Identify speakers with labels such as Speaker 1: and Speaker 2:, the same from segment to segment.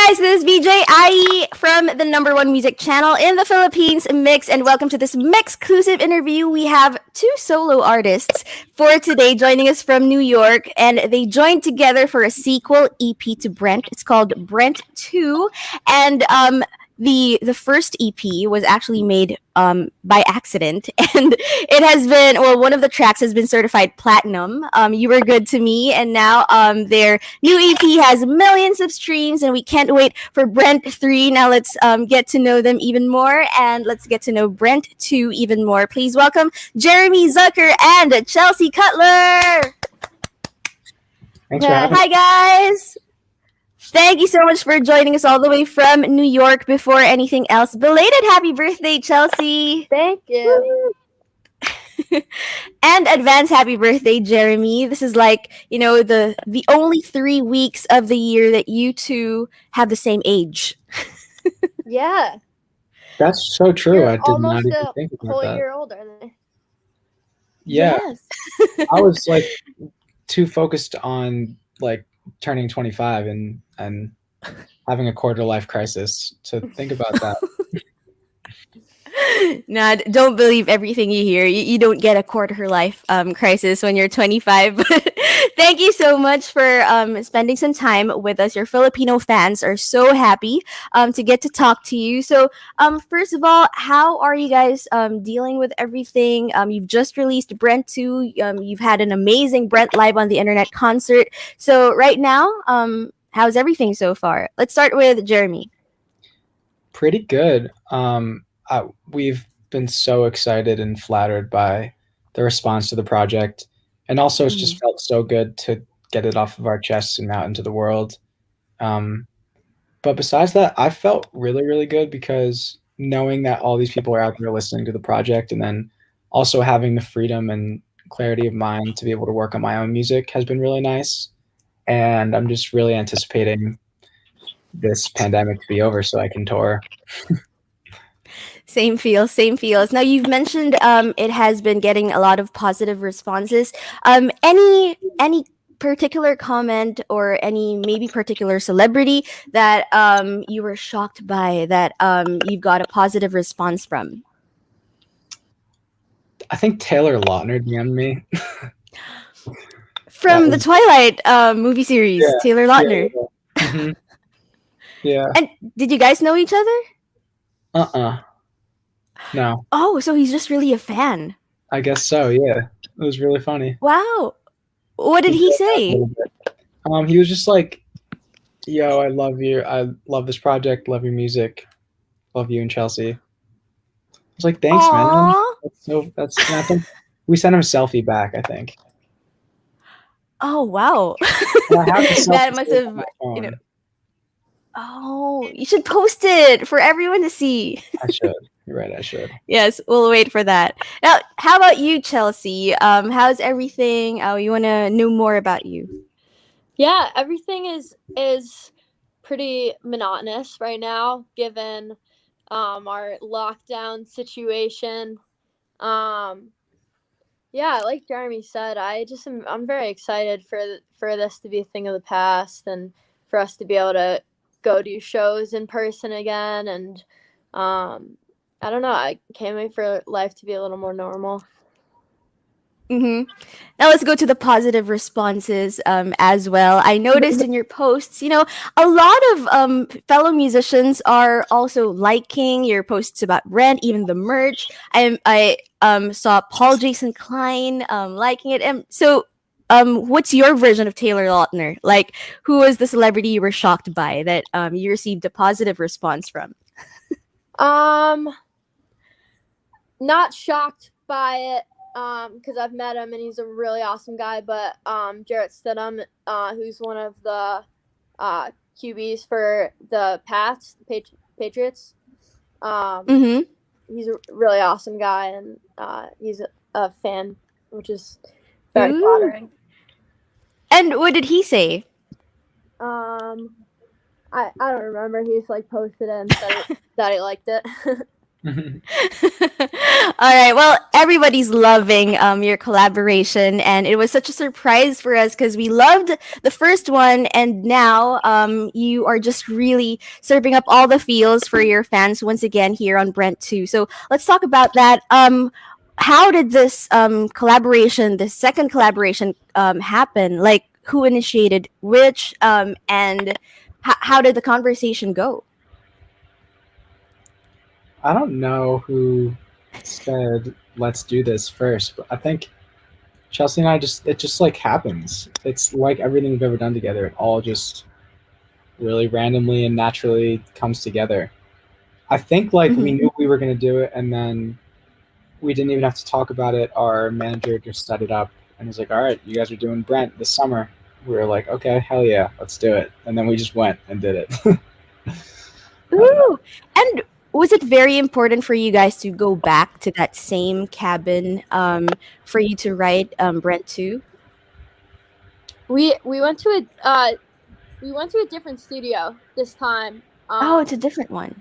Speaker 1: guys, this is BJ IE from the number one music channel in the Philippines, Mix, and welcome to this MYXclusive interview. We have two solo artists for today joining us from New York, and they joined together for a sequel EP to Brent. It's called Brent 2, and the first EP was actually made by accident, and it has been one of the tracks has been certified platinum. You Were Good to Me, and now their new EP has millions of streams, and we can't wait for Brent 3. Now let's get to know them even more, and let's get to know Brent 2 even more. Please welcome Jeremy, Zucker, and Chelsea Cutler.
Speaker 2: Thanks for having me.
Speaker 1: Hi guys. Thank you so much for joining us all the way from New York. Before anything else, belated happy birthday, Chelsea.
Speaker 3: Thank you.
Speaker 1: And advance happy birthday, Jeremy. This is like, the only 3 weeks of the year that you two have the same age.
Speaker 3: Yeah.
Speaker 2: That's so true.
Speaker 3: You're
Speaker 2: I did not
Speaker 3: almost
Speaker 2: even
Speaker 3: a
Speaker 2: think about
Speaker 3: whole
Speaker 2: that.
Speaker 3: year older than me.
Speaker 2: Yeah,
Speaker 1: Yes.
Speaker 2: I was like too focused on like turning 25 and having a quarter life crisis to think about that.
Speaker 1: Nah, don't believe everything you hear. You don't get a quarter life crisis when you're 25. But thank you so much for spending some time with us. Your Filipino fans are so happy to get to talk to you. So, first of all, how are you guys dealing with everything? You've just released Brent 2. You've had an amazing Brent Live on the Internet concert. So, right now, how's everything so far? Let's start with Jeremy.
Speaker 2: Pretty good. We've been so excited and flattered by the response to the project, and also it's just felt so good to get it off of our chests and out into the world. But besides that, I felt really, really good because knowing that all these people are out there listening to the project, and then also having the freedom and clarity of mind to be able to work on my own music has been really nice. And I'm just really anticipating this pandemic to be over so I can tour.
Speaker 1: Same feels. Now you've mentioned it has been getting a lot of positive responses. Any particular comment or any maybe particular celebrity that you were shocked by that you got a positive response from?
Speaker 2: I think Taylor Lautner DM'd me.
Speaker 1: From the Twilight movie series,
Speaker 2: Yeah,
Speaker 1: Taylor Lautner.
Speaker 2: Yeah. Mhm. Yeah.
Speaker 1: And did you guys know each other?
Speaker 2: No.
Speaker 1: Oh, so he's just really a fan.
Speaker 2: I guess so, yeah. It was really funny.
Speaker 1: Wow. What did he say?
Speaker 2: He was just like, yo, I love you. I love this project. Love your music. Love you and Chelsea. I was like, thanks,
Speaker 1: Aww.
Speaker 2: man. I think we sent him a selfie back, I think.
Speaker 1: Oh, wow. That must have, Oh, you should post it for everyone to see.
Speaker 2: I should. You're right, I should.
Speaker 1: Yes, we'll wait for that. Now, how about you, Chelsea? How's everything? You want to know more about you?
Speaker 3: Yeah, everything is pretty monotonous right now, given our lockdown situation. Yeah, like Jeremy said, I'm very excited for this to be a thing of the past and for us to be able to go do shows in person again, and I don't know, I can't wait for life to be a little more normal.
Speaker 1: Now let's go to the positive responses as well. I noticed in your posts, a lot of fellow musicians are also liking your posts about Brent, even the merch. I saw Paul Jason Klein liking it. And so what's your version of Taylor Lautner? Like, who was the celebrity you were shocked by that you received a positive response from?
Speaker 3: Not shocked by it, because I've met him and he's a really awesome guy. But Jarrett Stidham, who's one of the QBs for the Pats, Patriots, he's a really awesome guy, and he's a fan, which is very flattering.
Speaker 1: And what did he say?
Speaker 3: I don't remember. He just like posted it and said that he liked it.
Speaker 1: All right. Well, everybody's loving your collaboration, and it was such a surprise for us because we loved the first one, and now you are just really serving up all the feels for your fans once again here on Brent 2. So let's talk about that. How did this collaboration, the second collaboration, happen? Like, who initiated which, and how did the conversation go?
Speaker 2: I don't know who said let's do this first, but I think Chelsea and I it just like happens. It's like everything we've ever done together. It all just really randomly and naturally comes together. I think like we knew we were gonna do it, and then we didn't even have to talk about it. Our manager just set it up and was like, "All right, you guys are doing Brent this summer." We were like, "Okay, hell yeah, let's do it." And then we just went and did it.
Speaker 1: Ooh. And was it very important for you guys to go back to that same cabin for you to write Brent 2?
Speaker 3: We went to a different studio this time.
Speaker 1: Oh, it's a different one.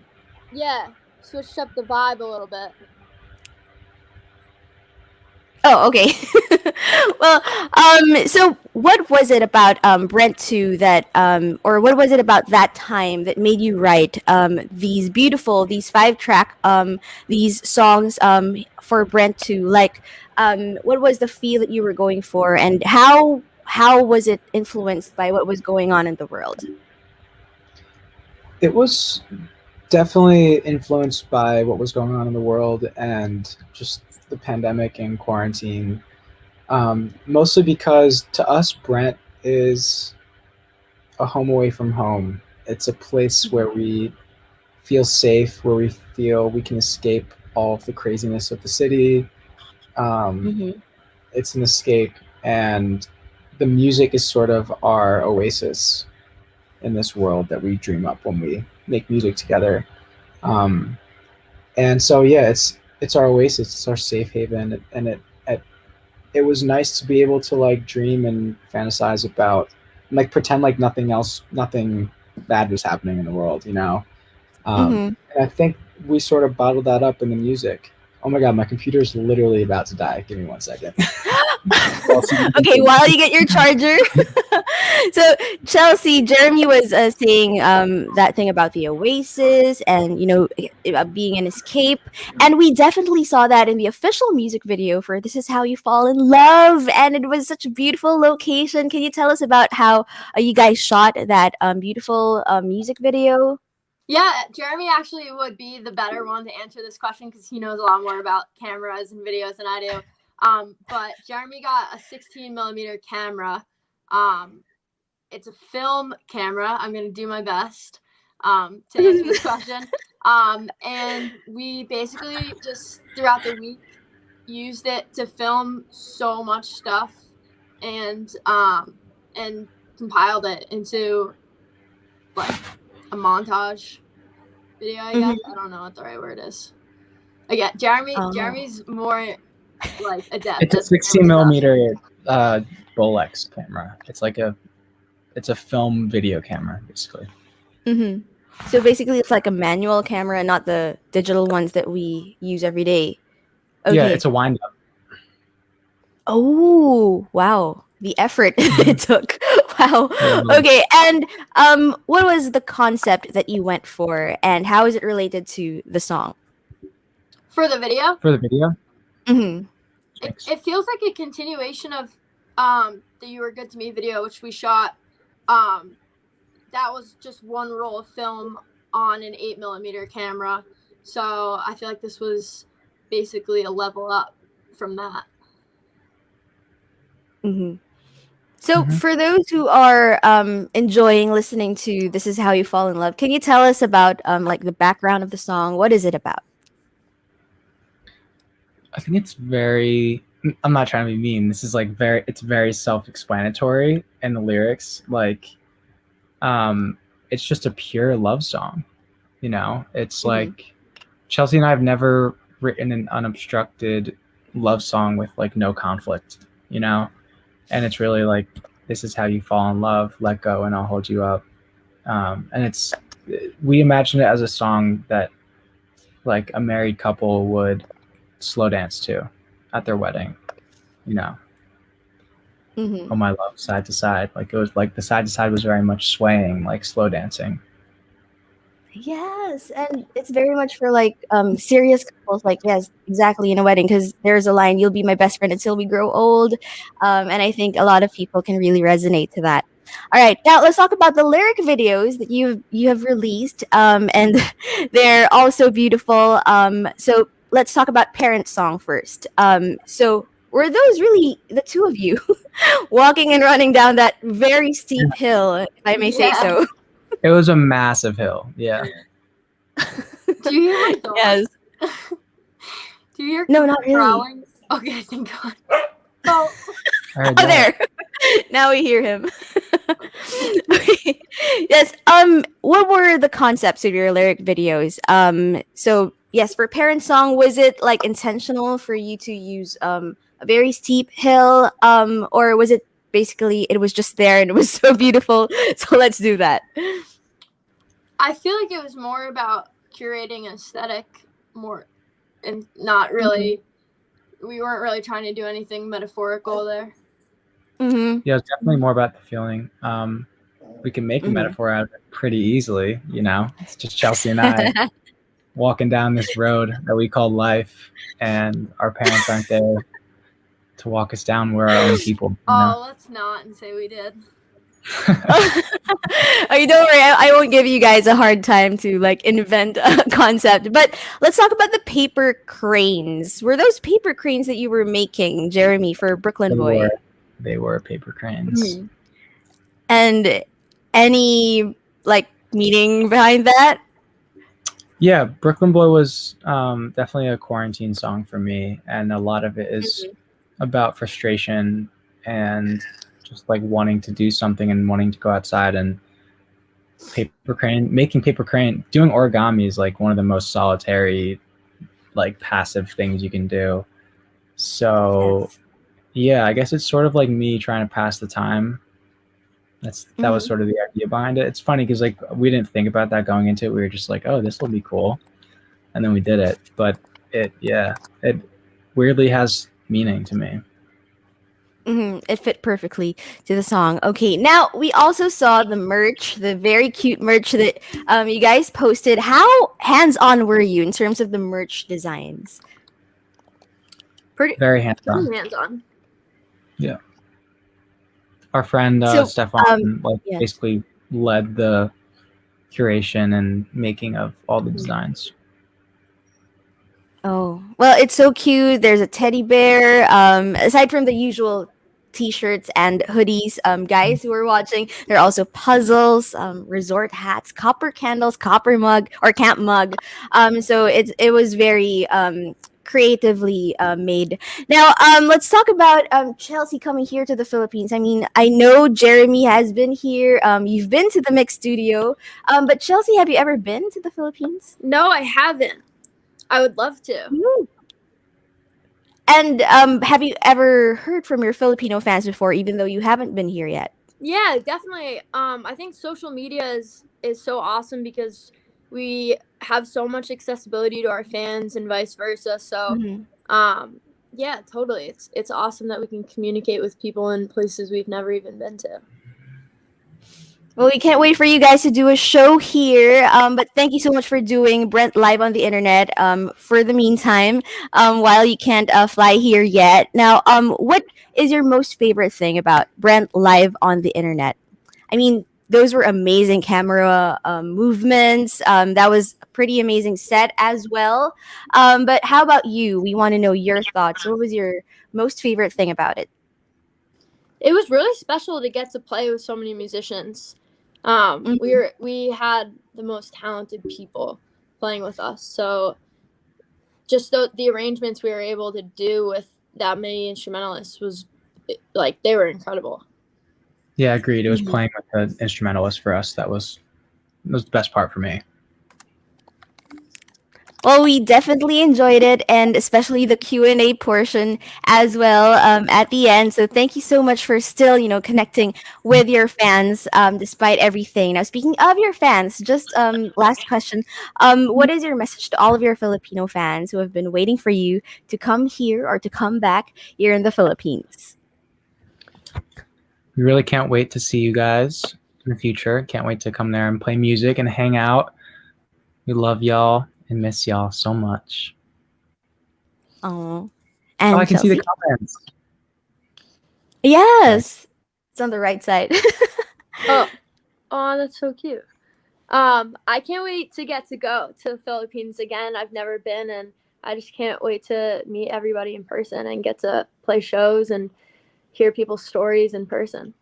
Speaker 3: Yeah, switched up the vibe a little bit.
Speaker 1: Oh, okay. Well, so what was it about Brent 2 that, or what was it about that time that made you write these beautiful, these 5-track, these songs for Brent 2? Like, what was the feel that you were going for, and how was it influenced by what was going on in the world?
Speaker 2: It was definitely influenced by what was going on in the world and just the pandemic and quarantine. Mostly because to us, Brent is a home away from home. It's a place where we feel safe, where we feel we can escape all of the craziness of the city. It's an escape, and the music is sort of our oasis in this world that we dream up when we make music together. And so yeah, it's our oasis, it's our safe haven, and it was nice to be able to like dream and fantasize about, like pretend like nothing bad was happening in the world, you know. And I think we sort of bottled that up in the music. Oh my god, my computer is literally about to die. Give me 1 second.
Speaker 1: Okay, while you get your charger. So Chelsea, Jeremy was saying that thing about the oasis and being an escape, and we definitely saw that in the official music video for "This Is How You Fall in Love," and it was such a beautiful location. Can you tell us about how you guys shot that beautiful music video?
Speaker 3: Yeah, Jeremy actually would be the better one to answer this question because he knows a lot more about cameras and videos than I do. But Jeremy got a 16mm camera. It's a film camera. I'm going to do my best to answer this question. And we basically just throughout the week used it to film so much stuff and compiled it into like a montage video, I guess. I don't know what the right word is. Again, Jeremy's more like adept.
Speaker 2: It's a 16mm Bolex camera. It's a film video camera, basically.
Speaker 1: So basically, it's like a manual camera, not the digital ones that we use every day.
Speaker 2: Okay. Yeah, it's a wind up.
Speaker 1: Oh, wow. The effort it took. Wow. Okay. And what was the concept that you went for, and how is it related to the song?
Speaker 3: For the video?
Speaker 2: For the video?
Speaker 3: It feels like a continuation of the "You Were Good to Me" video, which we shot. That was just one roll of film on an 8mm camera. So I feel like this was basically a level up from that.
Speaker 1: So for those who are enjoying listening to "This Is How You Fall in Love," can you tell us about like the background of the song? What is it about?
Speaker 2: I think it's I'm not trying to be mean. This is like it's very self-explanatory in the lyrics. Like, it's just a pure love song, you know? It's like Chelsea and I have never written an unobstructed love song with like no conflict, you know? And it's really like, this is how you fall in love, let go and I'll hold you up. And we imagine it as a song that like a married couple would slow dance to at their wedding.
Speaker 1: Mhm.
Speaker 2: Oh my love, side to side. Like it was like the side to side was very much swaying, like slow dancing.
Speaker 1: Yes, and it's very much for like serious couples. Like yes, exactly in a wedding because there's a line, "You'll be my best friend until we grow old," and I think a lot of people can really resonate to that. All right, now let's talk about the lyric videos that you have released, and they're also beautiful. So let's talk about "Parent Song" first. So were those really the two of you walking and running down that very steep hill, if I may say
Speaker 3: Yeah.
Speaker 1: so?
Speaker 2: It was a massive hill. Yeah.
Speaker 3: Do you hear my dog?
Speaker 1: Yes.
Speaker 3: Do you hear
Speaker 1: No, not really.
Speaker 3: growling? Okay, thank God. Oh,
Speaker 2: I heard
Speaker 1: Oh,
Speaker 2: that.
Speaker 1: there. Now we hear him. Okay. Yes. What were the concepts of your lyric videos? So yes, for Parent Song, was it like intentional for you to use a very steep hill? Or was it basically it was just there and it was so beautiful, so let's do that?
Speaker 3: I feel like it was more about curating aesthetic more and not really we weren't really trying to do anything metaphorical there.
Speaker 1: Mm-hmm.
Speaker 2: Yeah, it's definitely more about the feeling. We can make a metaphor out of it pretty easily, It's just Chelsea and I walking down this road that we call life, and our parents aren't there to walk us down. We're our own people.
Speaker 3: Oh, let's not and say we did.
Speaker 1: Oh, you don't worry. I won't give you guys a hard time to like invent a concept. But let's talk about the paper cranes. Were those paper cranes that you were making, Jeremy, for Brooklyn Boy?
Speaker 2: They were paper cranes.
Speaker 1: Mhm. And any like meaning behind that?
Speaker 2: Yeah, Brooklyn Boy was definitely a quarantine song for me, and a lot of it is about frustration and just like wanting to do something and wanting to go outside. And making paper crane, doing origami is like one of the most solitary, like passive things you can do. So yeah, I guess it's sort of like me trying to pass the time. That was sort of the idea behind it. It's funny because like we didn't think about that going into it. We were just like, oh, this will be cool, and then we did it. But it weirdly has meaning to me.
Speaker 1: It fit perfectly to the song. Okay, now we also saw the merch, the very cute merch that you guys posted. How hands-on were you in terms of the merch designs?
Speaker 2: Very hands-on.
Speaker 3: Pretty hands-on.
Speaker 2: Yeah. Our friend Stefan basically led the curation and making of all the designs.
Speaker 1: Oh, well, it's so cute. There's a teddy bear. Aside from the usual t-shirts and hoodies, guys who are watching, there are also puzzles, resort hats, copper candles, copper mug or camp mug. So it was very creatively made. Now, let's talk about Chelsea coming here to the Philippines. I mean, I know Jeremy has been here. You've been to the Mix studio, but Chelsea, have you ever been to the Philippines?
Speaker 3: No, I haven't. I would love to.
Speaker 1: Ooh. And have you ever heard from your Filipino fans before, even though you haven't been here yet?
Speaker 3: Yeah, definitely. I think social media is so awesome because we have so much accessibility to our fans and vice versa. So, yeah, totally. It's awesome that we can communicate with people in places we've never even been to.
Speaker 1: Well, we can't wait for you guys to do a show here. But thank you so much for doing Brent live on the internet. For the meantime, while you can't fly here yet. Now, what is your most favorite thing about Brent live on the internet? I mean, those were amazing camera movements. That was a pretty amazing set as well. But how about you? We want to know your thoughts. What was your most favorite thing about it?
Speaker 3: It was really special to get to play with so many musicians. We had the most talented people playing with us. So just the arrangements we were able to do with that many instrumentalists was like they were incredible.
Speaker 2: Yeah, agreed. It was playing with the instrumentalist for us that was the best part for me.
Speaker 1: Well, we definitely enjoyed it, and especially the Q&A portion as well at the end. So thank you so much for still, connecting with your fans despite everything. Now, speaking of your fans, just last question. What is your message to all of your Filipino fans who have been waiting for you to come here or to come back here in the Philippines?
Speaker 2: We really can't wait to see you guys in the future. Can't wait to come there and play music and hang out. We love y'all and miss y'all so much.
Speaker 1: Oh,
Speaker 2: Oh,
Speaker 1: and
Speaker 2: I can see the
Speaker 1: Chelsea?
Speaker 2: comments.
Speaker 1: Yes, it's on the right side.
Speaker 3: Oh, that's so cute. I can't wait to get to go to the Philippines again. I've never been, and I just can't wait to meet everybody in person and get to play shows and hear people's stories in person.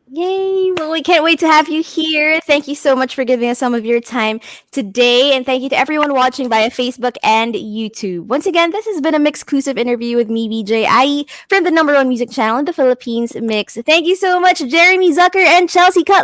Speaker 1: Yay! Well, we can't wait to have you here. Thank you so much for giving us some of your time today. And thank you to everyone watching via Facebook and YouTube. Once again, this has been a MYXclusive interview with me, VJ IE, from the #1 music channel in the Philippines, Mix. Thank you so much, Jeremy Zucker and Chelsea Cutler.